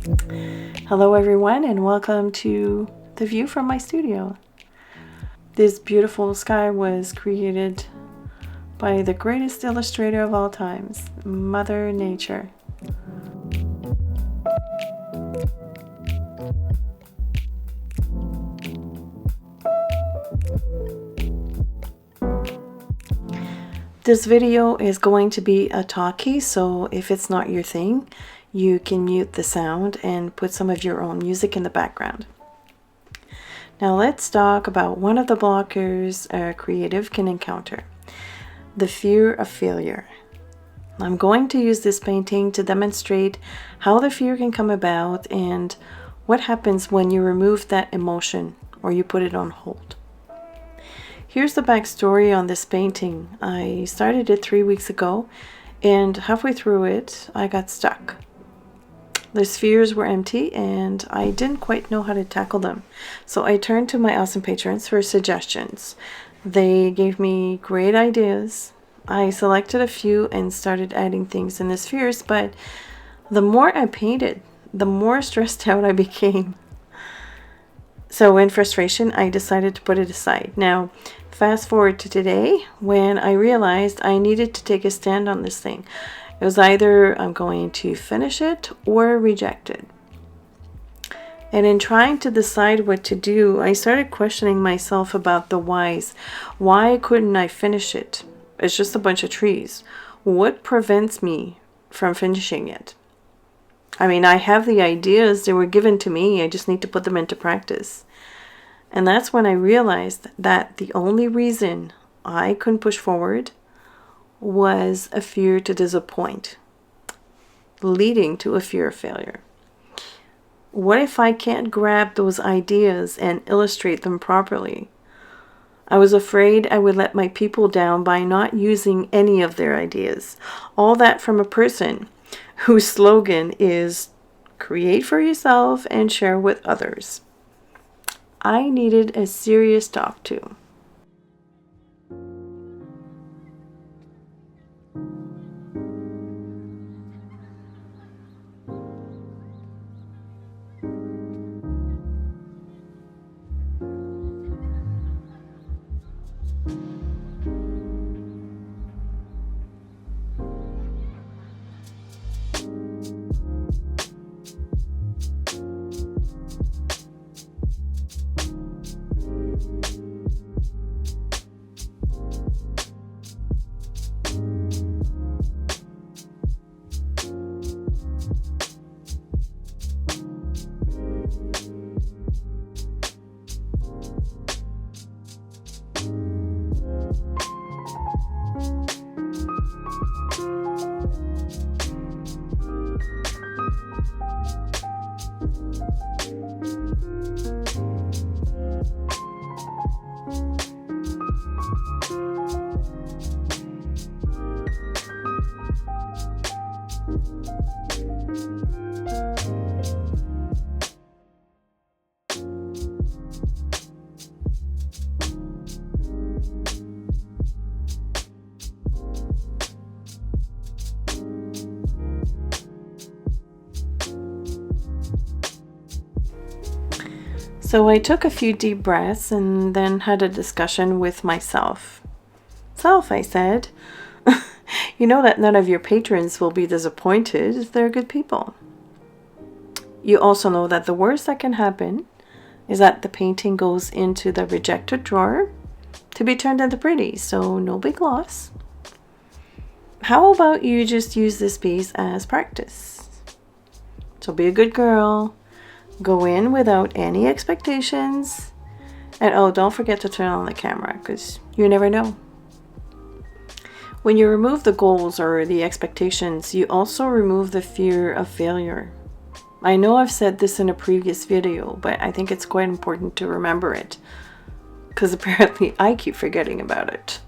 Hello everyone and welcome to the view from my studio. This beautiful sky was created by the greatest illustrator of all times, Mother Nature. This video is going to be a talkie, so if it's not your thing, you can mute the sound and put some of your own music in the background. Now let's talk about one of the blockers a creative can encounter, the fear of failure. I'm going to use this painting to demonstrate how the fear can come about and what happens when you remove that emotion or you put it on hold. Here's the backstory on this painting. I started it 3 weeks ago, and halfway through it, I got stuck. The spheres were empty, and I didn't quite know how to tackle them. So I turned to my awesome patrons for suggestions. They gave me great ideas. I selected a few and started adding things in the spheres, but the more I painted, the more stressed out I became. So in frustration, I decided to put it aside. Now, fast forward to today when I realized I needed to take a stand on this thing. It was either I'm going to finish it or reject it. And in trying to decide what to do, I started questioning myself about the whys. Why couldn't I finish it? It's just a bunch of trees. What prevents me from finishing it? I mean, I have the ideas, they were given to me, I just need to put them into practice. And that's when I realized that the only reason I couldn't push forward was a fear to disappoint, leading to a fear of failure. What if I can't grab those ideas and illustrate them properly? I was afraid I would let my people down by not using any of their ideas. All that from a person whose slogan is create for yourself and share with others. I needed a serious talk to. So I took a few deep breaths and then had a discussion with myself. Self, I said, you know that none of your patrons will be disappointed. They're good people. You also know that the worst that can happen is that the painting goes into the rejected drawer to be turned into pretty, so no big loss. How about you just use this piece as practice? So be a good girl. Go in without any expectations. And oh, don't forget to turn on the camera because you never know. When you remove the goals or the expectations, you also remove the fear of failure. I know I've said this in a previous video, but I think it's quite important to remember it because apparently I keep forgetting about it.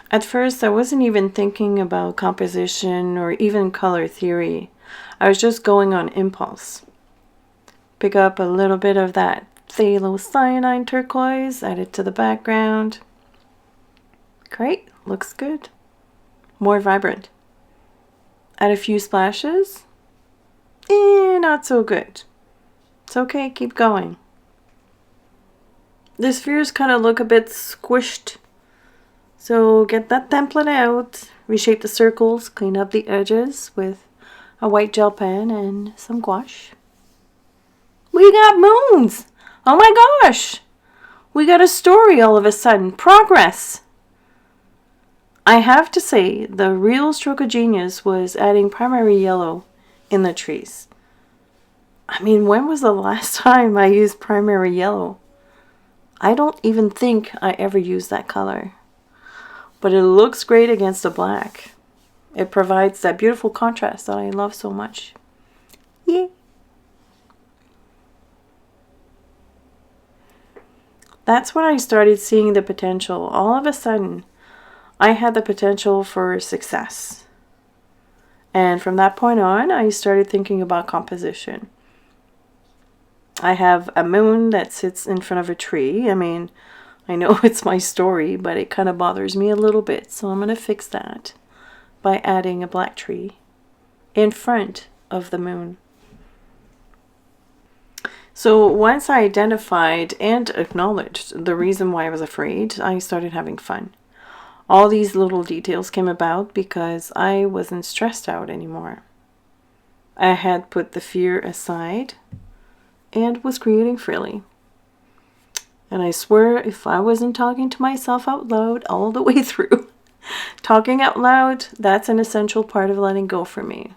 At first, I wasn't even thinking about composition or even color theory. I was just going on impulse. Pick up a little bit of that phthalocyanine turquoise, add it to the background. Great, looks good. More vibrant. Add a few splashes. Not so good. It's okay, keep going. The spheres kind of look a bit squished. So get that template out, reshape the circles, clean up the edges with a white gel pen and some gouache. We got moons! Oh my gosh! We got a story all of a sudden. Progress! I have to say, the real stroke of genius was adding primary yellow in the trees. I mean, when was the last time I used primary yellow? I don't even think I ever used that color. But it looks great against the black. It provides that beautiful contrast that I love so much. Yay! That's when I started seeing the potential. All of a sudden, I had the potential for success. And from that point on, I started thinking about composition. I have a moon that sits in front of a tree. I mean, I know it's my story, but it kind of bothers me a little bit. So I'm going to fix that by adding a black tree in front of the moon. So once I identified and acknowledged the reason why I was afraid, I started having fun. All these little details came about because I wasn't stressed out anymore. I had put the fear aside and was creating freely. And I swear, if I wasn't talking to myself out loud all the way through, talking out loud, that's an essential part of letting go for me.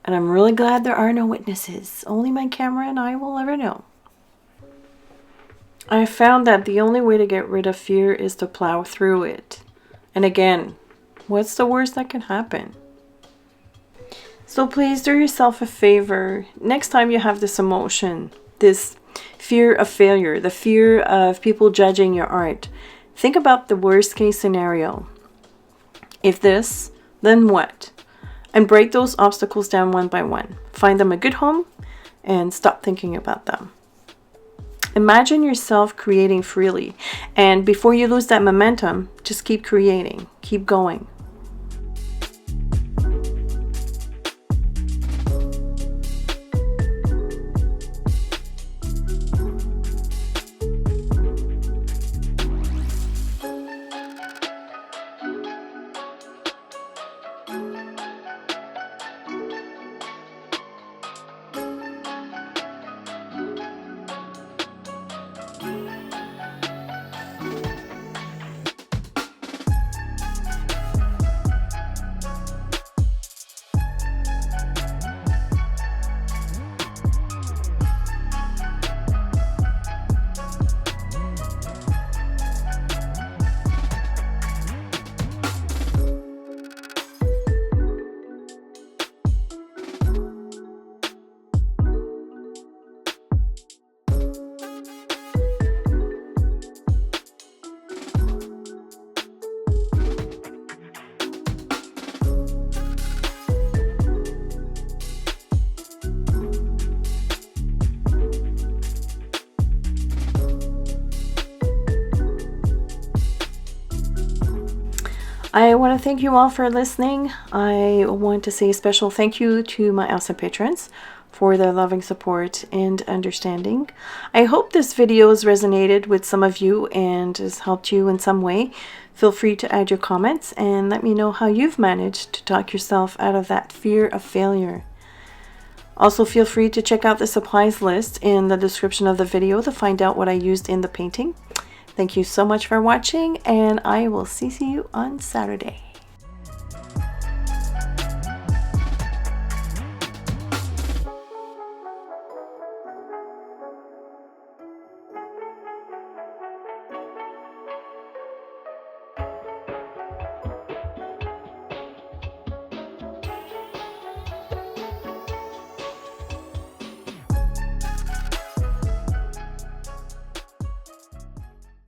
And I'm really glad there are no witnesses. Only my camera and I will ever know. I found that the only way to get rid of fear is to plow through it. And again, what's the worst that can happen? So please do yourself a favor. Next time you have this emotion, this fear of failure, the fear of people judging your art, think about the worst case scenario. If this, then what? And break those obstacles down one by one. Find them a good home and stop thinking about them. Imagine yourself creating freely, and before you lose that momentum, just keep creating, keep going. I want to thank you all for listening. I want to say a special thank you to my awesome patrons for their loving support and understanding. I hope this video has resonated with some of you and has helped you in some way. Feel free to add your comments and let me know how you've managed to talk yourself out of that fear of failure. Also, feel free to check out the supplies list in the description of the video to find out what I used in the painting. Thank you so much for watching, and I will see you on Saturday.